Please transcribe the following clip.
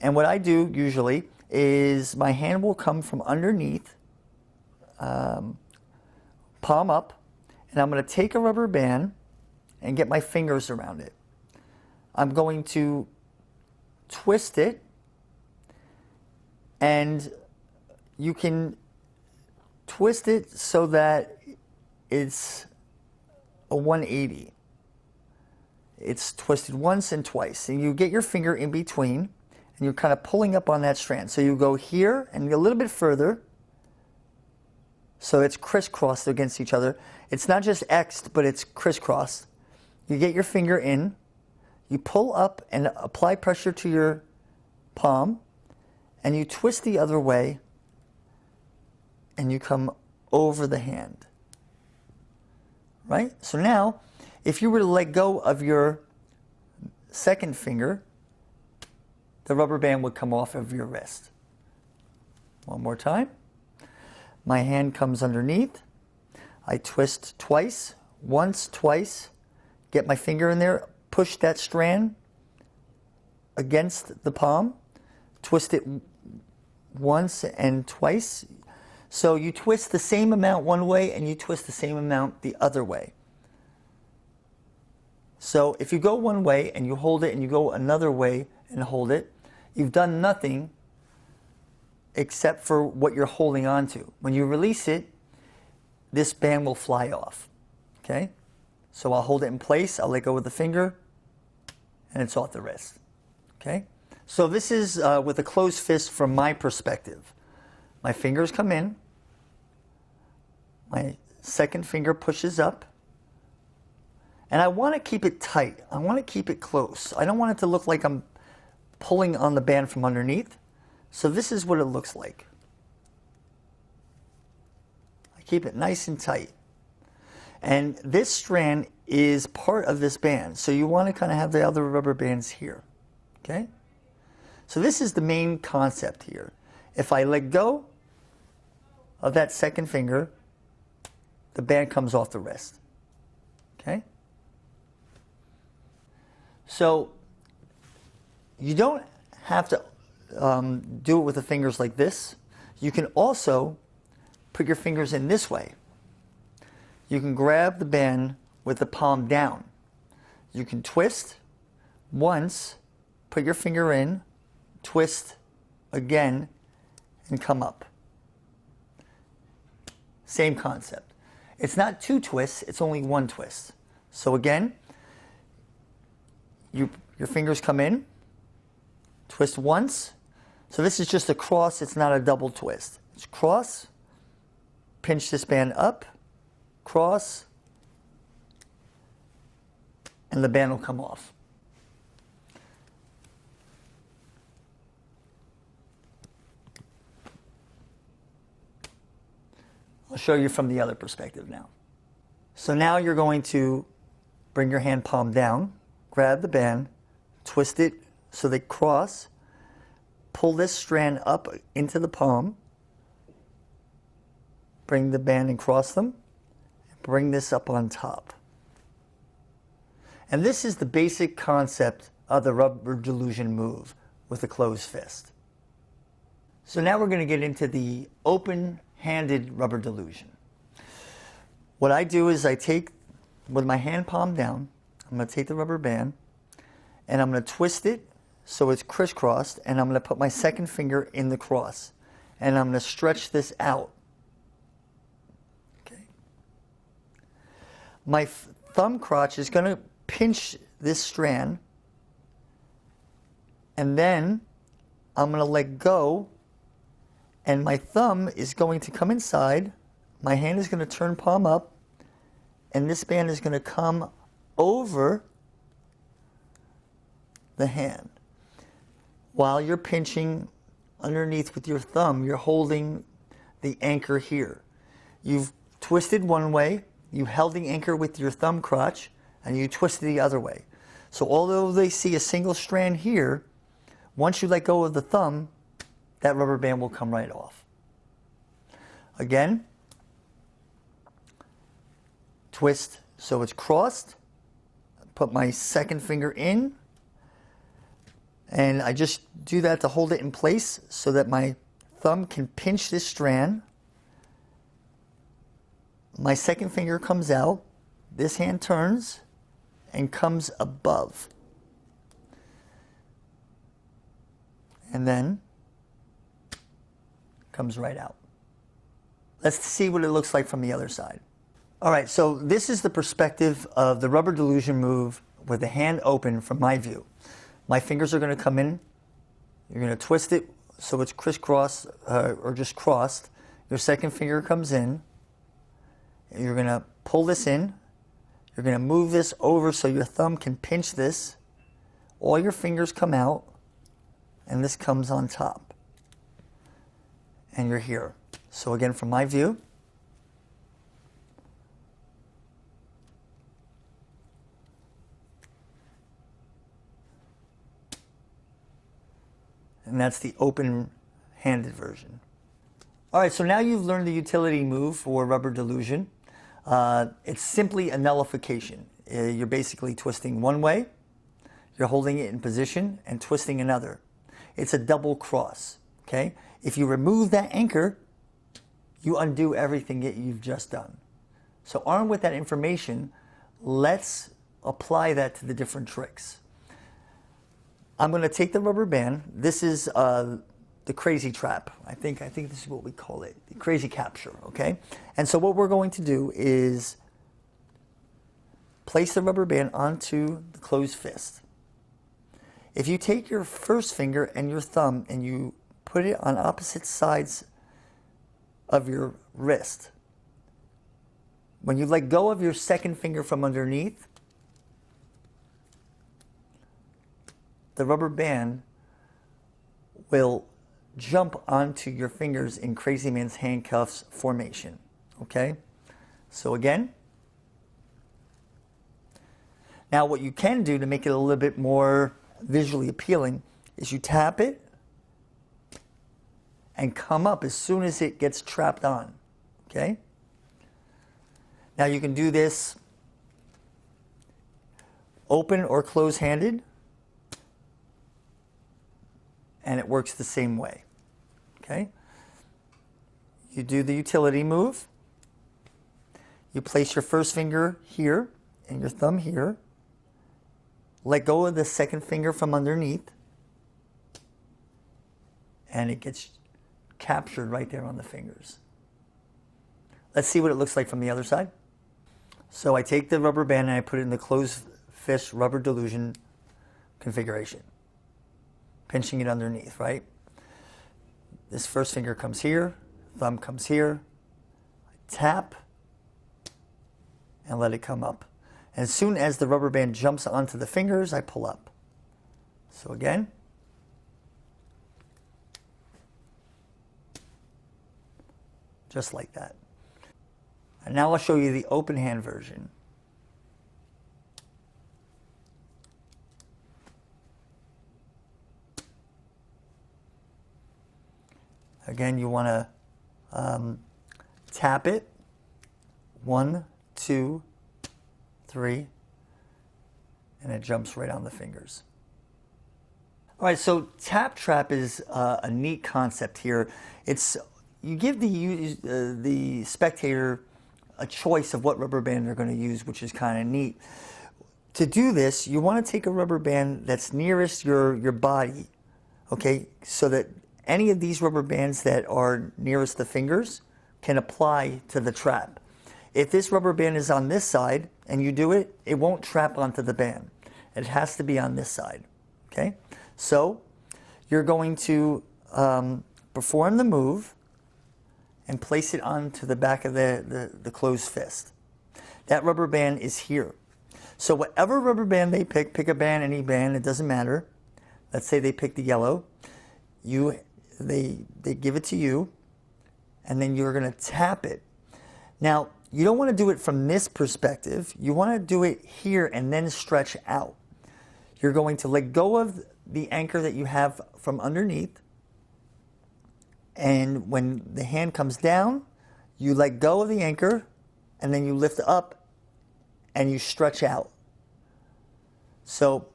And what I do usually is my hand will come from underneath, palm up, and I'm going to take a rubber band and get my fingers around it. I'm going to twist it, and you can twist it so that it's a 180. It's twisted once and twice, and you get your finger in between, and you're kind of pulling up on that strand. So you go here and a little bit further, so it's crisscrossed against each other. It's not just X'd, but it's crisscrossed. You get your finger in, you pull up and apply pressure to your palm, and you twist the other way, and you come over the hand. Right? So now, if you were to let go of your second finger, the rubber band would come off of your wrist. One more time. My hand comes underneath. I twist twice, once, twice. Get my finger in there, push that strand against the palm, twist it once and twice. So you twist the same amount one way and you twist the same amount the other way. So if you go one way and you hold it and you go another way and hold it, you've done nothing except for what you're holding on to. When you release it, this band will fly off. Okay? So I'll hold it in place, I'll let go with the finger, and it's off the wrist. Okay? So this is with a closed fist from my perspective. My fingers come in, my second finger pushes up, and I want to keep it tight. I want to keep it close. I don't want it to look like I'm pulling on the band from underneath. So this is what it looks like. I keep it nice and tight. And this strand is part of this band. So you want to kind of have the other rubber bands here. Okay? So this is the main concept here. If I let go of that second finger, the band comes off the wrist. Okay? So you don't have to do it with the fingers like this. You can also put your fingers in this way. You can grab the band with the palm down. You can twist once, put your finger in, twist again, and come up. Same concept. It's not two twists, it's only one twist. So again, your fingers come in, twist once. So this is just a cross, it's not a double twist. It's cross, pinch this band up, cross, and the band will come off. I'll show you from the other perspective now. So now you're going to bring your hand palm down, grab the band, twist it so they cross, pull this strand up into the palm, bring the band and cross them, and bring this up on top. And this is the basic concept of the rubber delusion move with a closed fist. So now we're going to get into the open-handed rubber delusion. What I do is I take, with my hand palm down, I'm going to take the rubber band and I'm going to twist it so it's crisscrossed, and I'm going to put my second finger in the cross and I'm going to stretch this out. Okay. My thumb crotch is going to pinch this strand, and then I'm going to let go, and my thumb is going to come inside, my hand is going to turn palm up, and this band is going to come over the hand. While you're pinching underneath with your thumb, you're holding the anchor here. You've twisted one way, you held the anchor with your thumb crotch, and you twist it the other way. So although they see a single strand here, once you let go of the thumb, that rubber band will come right off. Again, twist so it's crossed, put my second finger in, And I just do that to hold it in place so that my thumb can pinch this strand. My second finger comes out, this hand turns and comes above. And then comes right out. Let's see what it looks like from the other side. All right, so this is the perspective of the rubber delusion move with the hand open from my view. My fingers are going to come in. You're going to twist it so it's crisscross or just crossed. Your second finger comes in. You're going to pull this in. You're going to move this over so your thumb can pinch this. All your fingers come out, and this comes on top. And you're here. So again, from my view, and that's the open-handed version. All right, so now you've learned the utility move for rubber delusion. It's simply a nullification. You're basically twisting one way, you're holding it in position, and twisting another. It's a double cross, okay? If you remove that anchor, you undo everything that you've just done. So armed with that information, let's apply that to the different tricks. I'm going to take the rubber band. This is the crazy trap. I think this is what we call it, the crazy capture, okay? And so what we're going to do is place the rubber band onto the closed fist. If you take your first finger and your thumb and you put it on opposite sides of your wrist, when you let go of your second finger from underneath, the rubber band will jump onto your fingers in Crazy Man's handcuffs formation, okay? So again, now what you can do to make it a little bit more visually appealing is you tap it and come up as soon as it gets trapped on, okay? Now you can do this open or close-handed, and it works the same way, okay? You do the utility move. You place your first finger here and your thumb here. Let go of the second finger from underneath, and it gets captured right there on the fingers. Let's see what it looks like from the other side. So I take the rubber band and I put it in the closed fist rubber delusion configuration. Pinching it underneath, right? This first finger comes here, thumb comes here, I tap, and let it come up. And as soon as the rubber band jumps onto the fingers, I pull up. So again, just like that. And now I'll show you the open hand version. Again, you want to tap it. 1, 2, 3, and it jumps right on the fingers. All right, so tap trap is a neat concept here. It's you give the spectator a choice of what rubber band they're going to use, which is kind of neat. To do this, you want to take a rubber band that's nearest your body, okay, so that any of these rubber bands that are nearest the fingers can apply to the trap. If this rubber band is on this side and you do it, it won't trap onto the band. It has to be on this side, okay? So you're going to perform the move and place it onto the back of the closed fist. That rubber band is here. So whatever rubber band they pick a band, any band, it doesn't matter. Let's say they pick the yellow. They give it to you, and then you're going to tap it. Now, you don't want to do it from this perspective. You want to do it here and then stretch out. You're going to let go of the anchor that you have from underneath, and when the hand comes down, you let go of the anchor, and then you lift up, and you stretch out. So